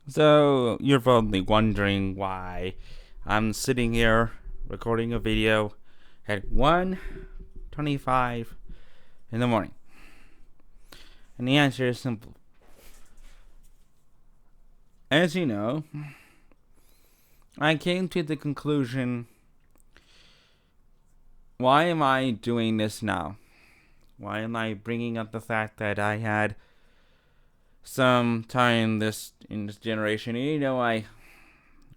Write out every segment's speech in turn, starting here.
So, you're probably wondering why I'm sitting here recording a video at 1:25 in the morning. And the answer is simple. As you know, I came to the conclusion, why am I doing this now? Why am I bringing up the fact that I had some time in this generation? I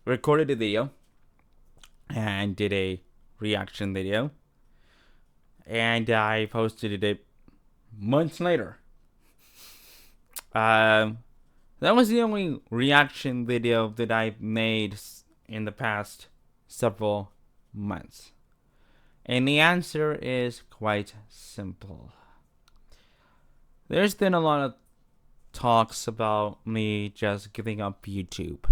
recorded a video and did a reaction video, and I posted it months later. That was the only reaction video that I've made in the past several months. And the answer is quite simple. There's been a lot of talks about me just giving up YouTube,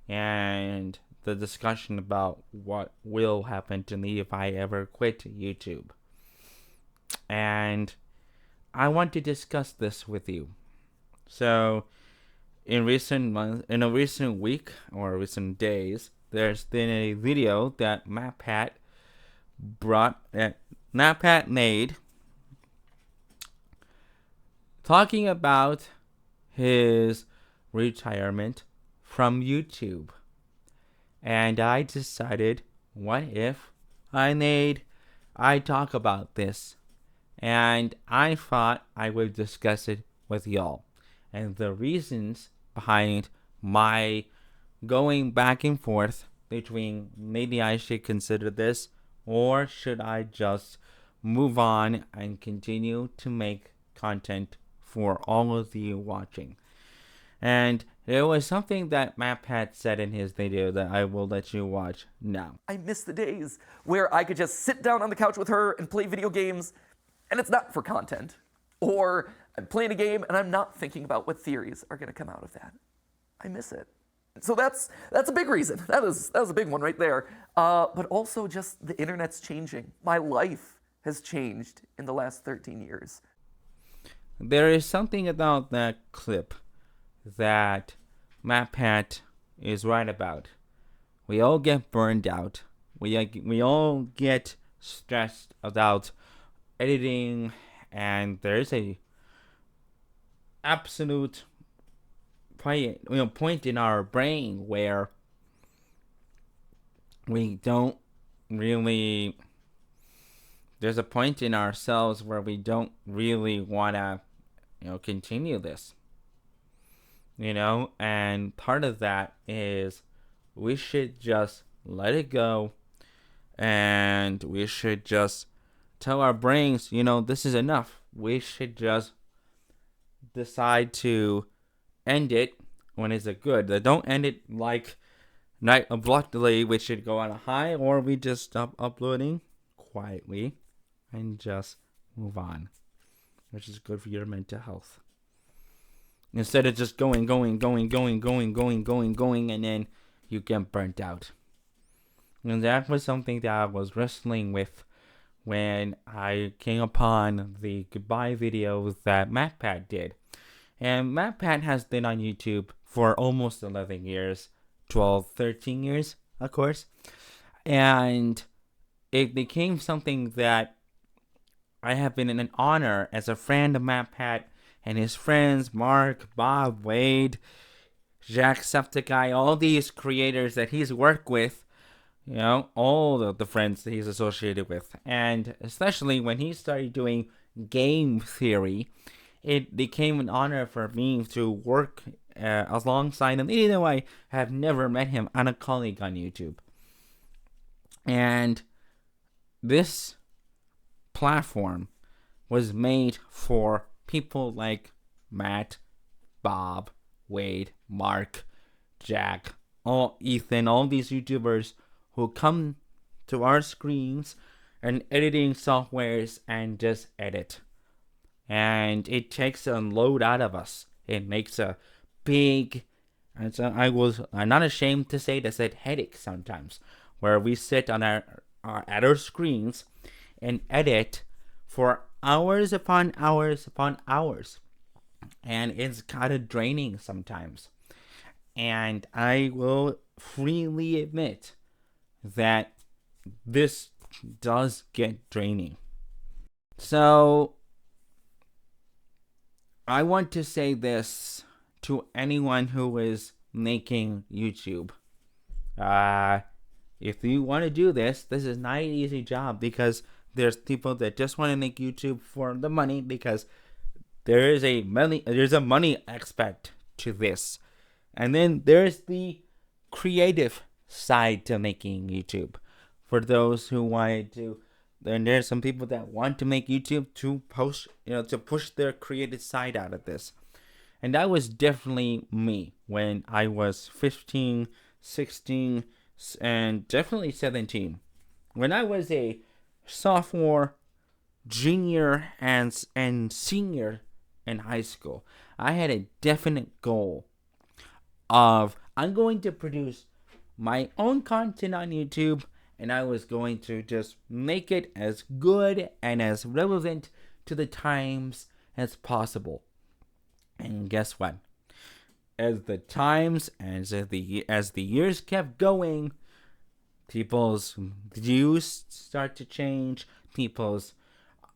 and the discussion about what will happen to me if I ever quit YouTube. And I want to discuss this with you. So, in a recent week or recent days, there's been a video that MatPat made, talking about his retirement from YouTube. And I decided, what if I talk about this? And I thought I would discuss it with y'all. And the reasons behind my going back and forth between maybe I should consider this or should I just move on and continue to make content for all of you watching. And there was something that MatPat said in his video that I will let you watch now. I miss the days where I could just sit down on the couch with her and play video games, and it's not for content. Or I'm playing a game and I'm not thinking about what theories are going to come out of that. I miss it. So that's a big reason. That was a big one right there. But also just the internet's changing. My life has changed in the last 13 years. There is something about that clip that MatPat is right about. We all get burned out. We all get stressed about editing, and there's a absolute point in our brain where we don't really. There's a point in ourselves where we don't really want to, continue this. And part of that is we should just let it go, and we should just tell our brains, this is enough. We should just decide to end it when it's a good. Don't end it like night abruptly. We should go on a high, or we just stop uploading quietly and just move on, which is good for your mental health. Instead of just going, and then you get burnt out. And that was something that I was wrestling with when I came upon the goodbye videos that MatPat did. And MatPat has been on YouTube for almost 11 years, 12, 13 years, of course. And it became something that I have been in an honor as a friend of MatPat and his friends, Mark, Bob, Wade, Jacksepticeye, all these creators that he's worked with, all the friends that he's associated with. And especially when he started doing game theory, it became an honor for me to work alongside him, even though I have never met him. I'm a colleague on YouTube. And this platform was made for people like Matt, Bob, Wade, Mark, Jack, Ethan, all these YouTubers who come to our screens and editing softwares and just edit. And it takes a load out of us. It makes a big, I'm not ashamed to say this, headache sometimes, where we sit on at our screens and edit for hours upon hours upon hours. And it's kind of draining sometimes. And I will freely admit that this does get draining. So, I want to say this to anyone who is making YouTube. If you want to do this is not an easy job, because there's people that just want to make YouTube for the money, because there's a money aspect to this. And then there's the creative side to making YouTube. For those who wanted to, then there's some people that want to make YouTube to to push their creative side out of this. And that was definitely me when I was 15, 16, and definitely 17. When I was a sophomore, junior, and senior in high school, I had a definite goal of I'm going to produce my own content on YouTube, and I was going to just make it as good and as relevant to the times as possible. And guess what? As the times, as the years kept going, people's views start to change, people's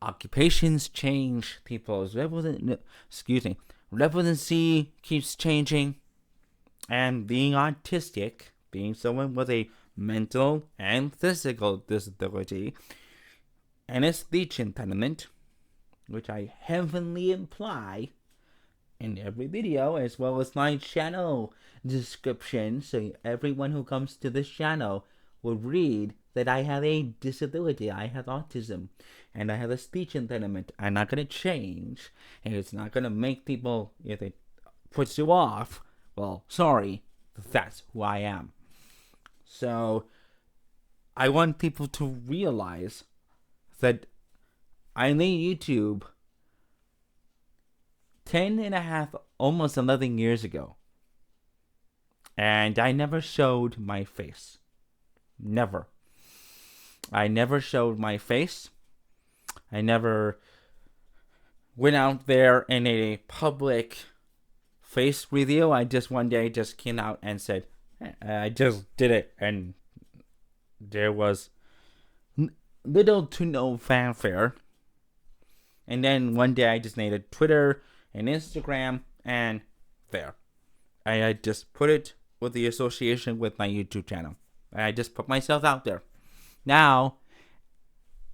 occupations change, people's relevancy keeps changing, and being autistic, being someone with a mental and physical disability and a speech impediment, which I heavily imply in every video, as well as my channel description, so everyone who comes to this channel will read that I have a disability, I have autism, and I have a speech impediment. I'm not going to change, and it's not going to make people, if it puts you off, well, sorry, that's who I am. So, I want people to realize that I made YouTube 10 and a half, almost 11 years ago. And I never showed my face. Never. I never showed my face. I never went out there in a public face reveal. I just one day just came out and said, I just did it. And there was little to no fanfare. And then one day I just made a Twitter and Instagram, and there. I just put it with the association with my YouTube channel. I just put myself out there. Now,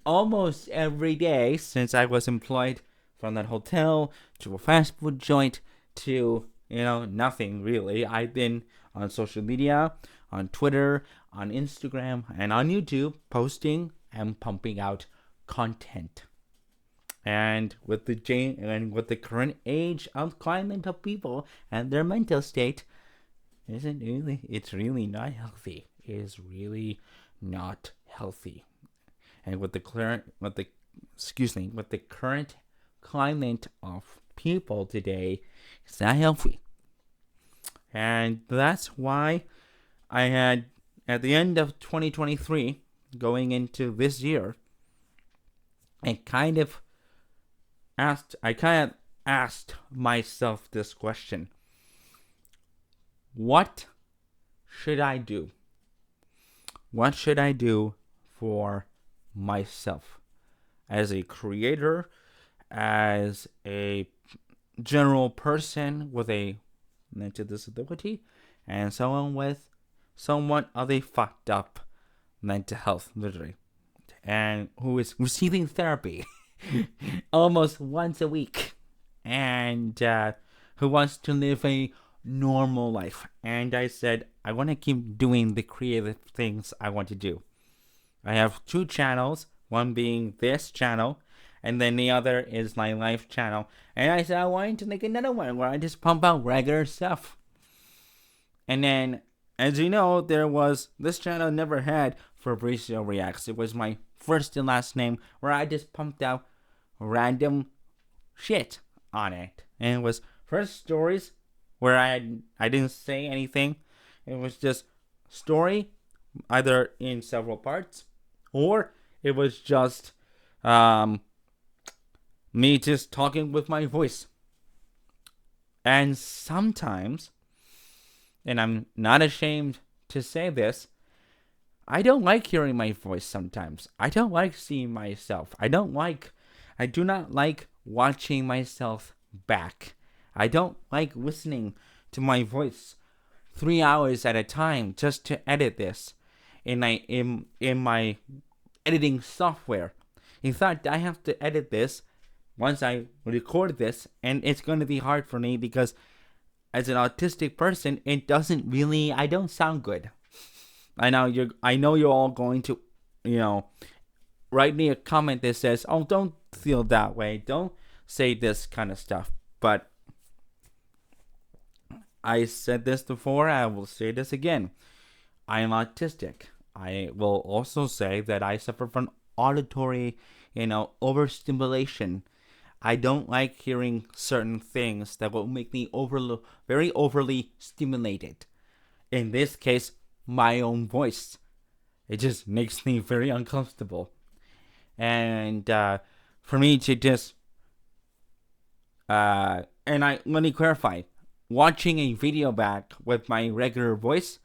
almost every day since I was employed, from that hotel to a fast food joint to, nothing really, I've been on social media, on Twitter, on Instagram, and on YouTube, posting and pumping out content. And with the current age of climate of people and their mental state, it's really not healthy. It is really not healthy. And with the current climate of people today, it's not healthy. And that's why I had, at the end of 2023, going into this year, I kind of asked myself this question. What should I do? What should I do for myself as a creator, as a general person with a mental disability, and someone with somewhat of a fucked up mental health, literally, and who is receiving therapy almost once a week, and who wants to live a normal life. And I said, I want to keep doing the creative things I want to do. I have 2 channels, one being this channel, and then the other is my life channel. And I said I wanted to make another one where I just pump out regular stuff. And then, as you know, this channel never had Fabrizio Reacts. It was my first and last name, where I just pumped out random shit on it. And it was first stories where I didn't say anything. It was just story, either in several parts, or it was just me just talking with my voice. And sometimes and I'm not ashamed to say this, I don't like hearing my voice sometimes. I don't like seeing myself. I do not like watching myself back. I don't like listening to my voice 3 hours at a time just to edit this in my editing software. In fact, I have to edit this once I record this, and it's going to be hard for me because as an autistic person, I don't sound good. I know you're all going to, write me a comment that says, "Oh, don't feel that way. Don't say this kind of stuff." But I said this before, I will say this again. I am autistic. I will also say that I suffer from auditory, overstimulation. I don't like hearing certain things that will make me very overly stimulated. In this case, my own voice. It just makes me very uncomfortable. And for me to just let me clarify. Watching a video back with my regular voice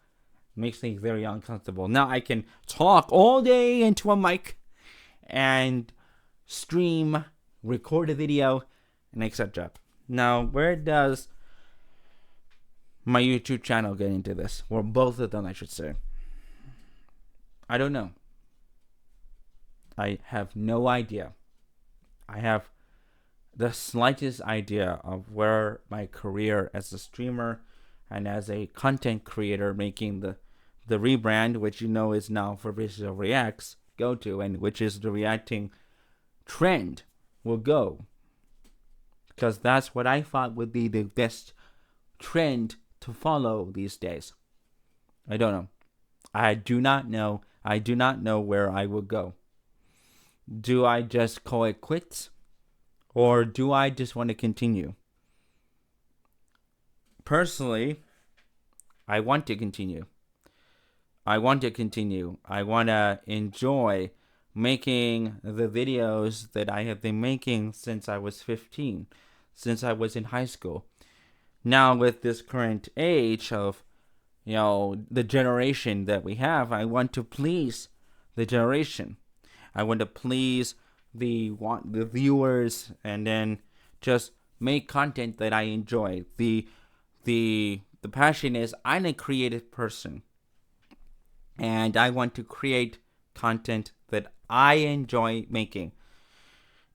makes me very uncomfortable. Now I can talk all day into a mic and stream, record a video, and etc. Now, where does my YouTube channel get into this? Or both of them, I should say. I don't know. I have no idea. I have the slightest idea of where my career as a streamer and as a content creator making the rebrand, which is now for Visual Reacts, go to, and which is the reacting trend, will go. Because that's what I thought would be the best trend to follow these days. I don't know. I do not know. I do not know where I will go. Do I just call it quits? Or do I just want to continue? Personally, I want to continue. I want to enjoy making the videos that I have been making since I was 15, since I was in high school. Now, with this current age of, the generation that we have, I want to please the generation. I want to please the viewers, and then just make content that I enjoy. The passion is, I'm a creative person, and I want to create content that I enjoy making.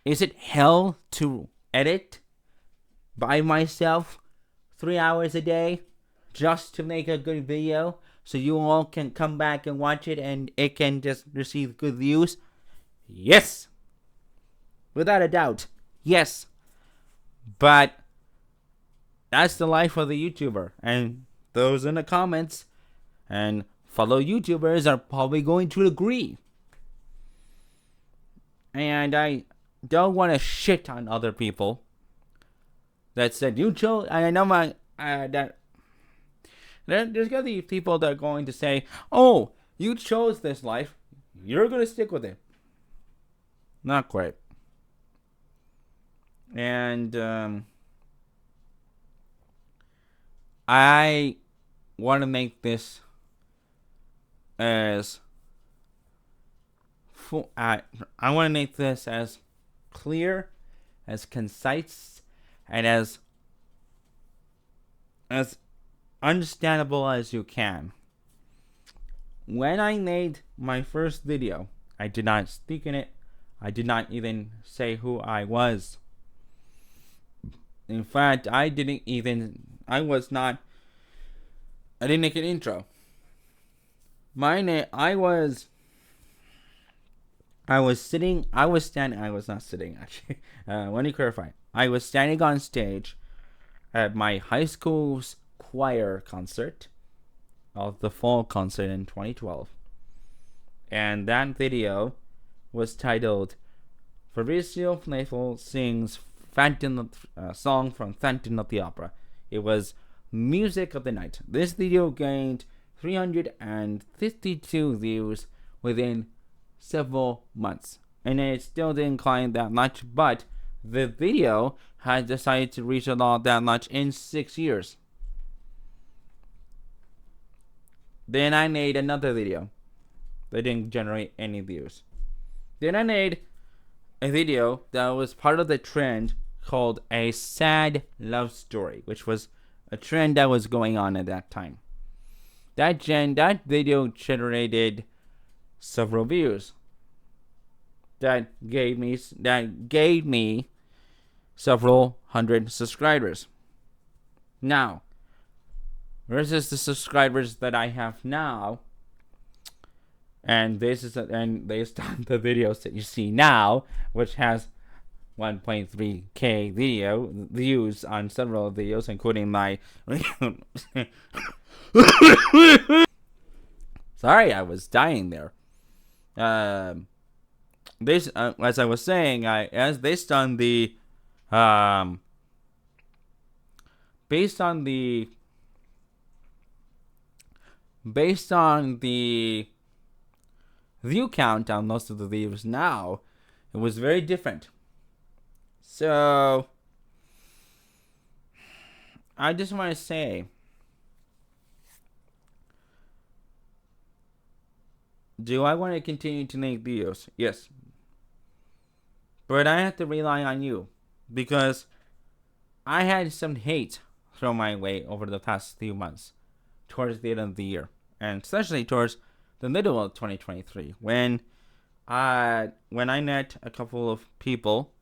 Is it hell to edit by myself 3 hours a day just to make a good video so you all can come back and watch it and it can just receive good views? Yes! Without a doubt. Yes. But that's the life of the YouTuber. And those in the comments and fellow YouTubers are probably going to agree. And I don't want to shit on other people that said, you chose, and I know that there's going to be people that are going to say, oh, you chose this life, you're going to stick with it. Not quite. And I want to make this as I want to make this as clear, as concise, and as understandable as you can. When I made my first video, I did not speak in it. I did not even say who I was. In fact, I didn't make an intro. My name, I was standing, actually. Let me clarify. I was standing on stage at my high school's choir concert of the fall concert in 2012. And that video was titled Fabrizio Playful Sings Song from Phantom of the Opera. It was music of the night. This video gained 352 views within several months. And it still didn't climb that much, but the video had decided to reach about that much in 6 years. Then I made another video that didn't generate any views. Then I made a video that was part of the trend called a sad love story, which was a trend that was going on at that time. That video generated several views. That gave me several hundred subscribers. Now, versus the subscribers that I have now, and based on the videos that you see now, which has 1.3k views on several videos, including my sorry, I was dying there. This, as I was saying, based on the view count on most of the videos now, it was very different. So I just want to say, do I want to continue to make videos? Yes. But I have to rely on you, because I had some hate thrown my way over the past few months towards the end of the year, and especially towards the middle of 2023, when I met a couple of people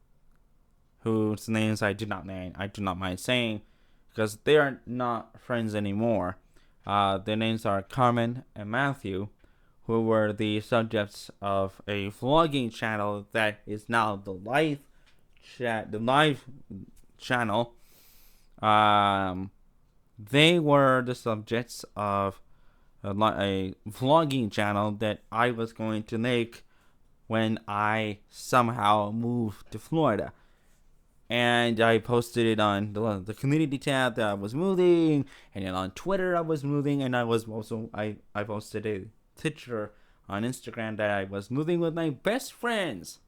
whose names I do not mind saying, because they are not friends anymore. Their names are Carmen and Matthew, who were the subjects of a vlogging channel that is now the live channel. They were the subjects of a vlogging channel that I was going to make when I somehow moved to Florida. And I posted it on the community tab that I was moving, and then on Twitter I was moving, and I posted a picture on Instagram that I was moving with my best friends.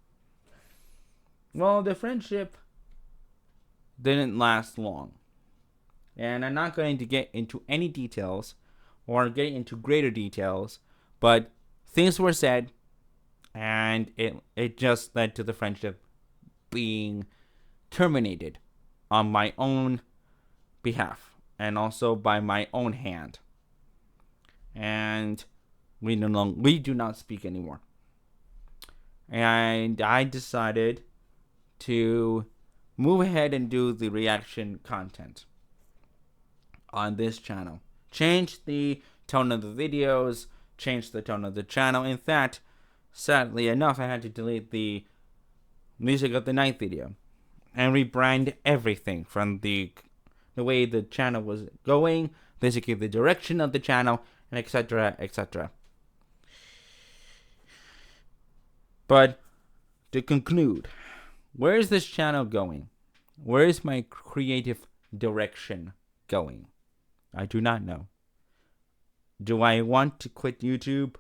Well, the friendship didn't last long, and I'm not going to get into any details or get into greater details, but things were said, and it just led to the friendship being terminated on my own behalf, and also by my own hand. And we do not speak anymore. And I decided to move ahead and do the reaction content on this channel. Change the tone of the videos, change the tone of the channel. In fact, sadly enough, I had to delete the Music of the Night video and rebrand everything, from the way the channel was going, basically the direction of the channel, and etc., etc. But to conclude, where is this channel going? Where is my creative direction going? I do not know. Do I want to quit YouTube?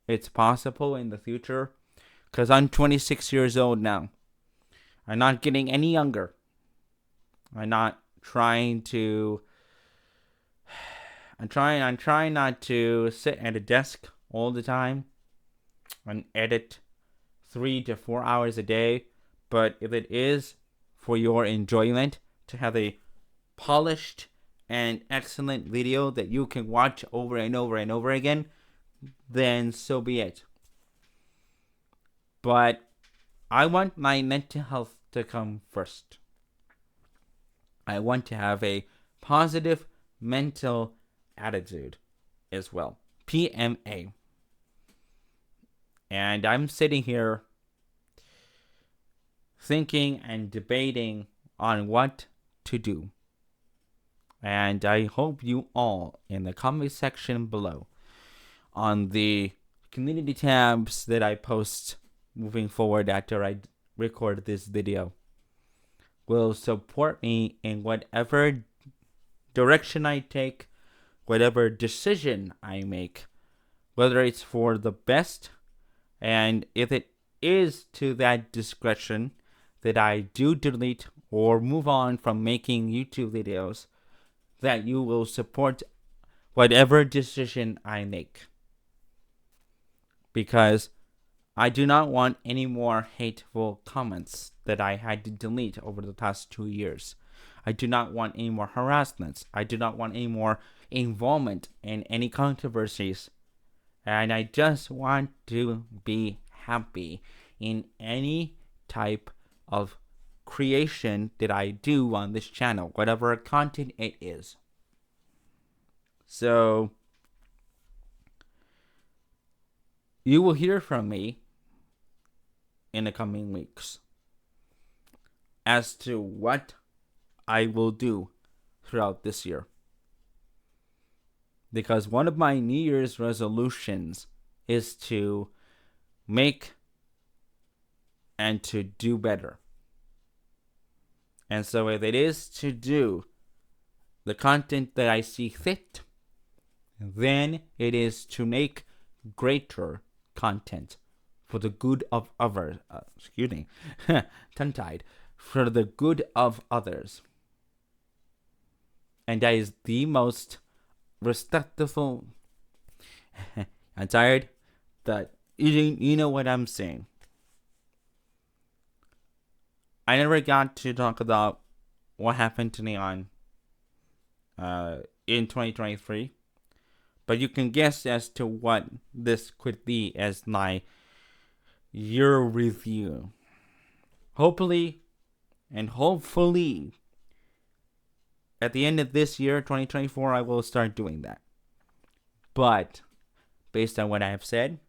It's possible in the future, because I'm 26 years old now. I'm not getting any younger. I'm trying not to sit at a desk all the time and edit 3 to 4 hours a day. But if it is for your enjoyment to have a polished and excellent video that you can watch over and over and over again, then so be it. But I want my mental health to come first. I want to have a positive mental attitude as well. PMA. And I'm sitting here thinking and debating on what to do. And I hope you all, in the comment section below, on the community tabs that I post moving forward after I record this video, will support me in whatever direction I take, whatever decision I make, whether it's for the best, and if it is to that discretion that I do delete or move on from making YouTube videos, that you will support whatever decision I make. Because I do not want any more hateful comments that I had to delete over the past 2 years. I do not want any more harassments. I do not want any more involvement in any controversies. And I just want to be happy in any type of creation that I do on this channel, whatever content it is. So, you will hear from me in the coming weeks as to what I will do throughout this year. Because one of my New Year's resolutions is to make and to do better. And so if it is to do the content that I see fit, then it is to make greater content for the good of others. Tongue-tied. For the good of others. And that is the most respectful. I'm tired, but you know what I'm saying. I never got to talk about what happened to me in 2023, but you can guess as to what this could be as my year review. Hopefully, at the end of this year, 2024, I will start doing that. But, based on what I have said,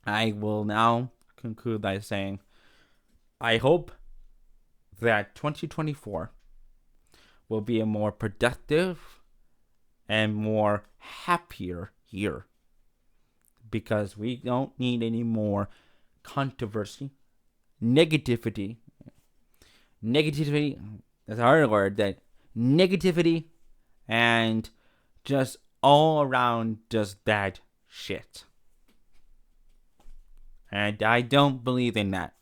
I will now conclude by saying, I hope that 2024 will be a more productive and more happier year. Because we don't need any more controversy, negativity, that's a hard word, that negativity and just all around just bad shit. And I don't believe in that.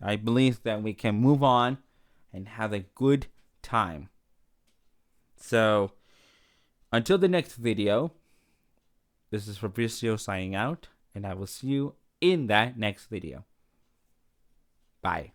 I believe that we can move on and have a good time. So, until the next video, this is Fabricio signing out, and I will see you in that next video. Bye.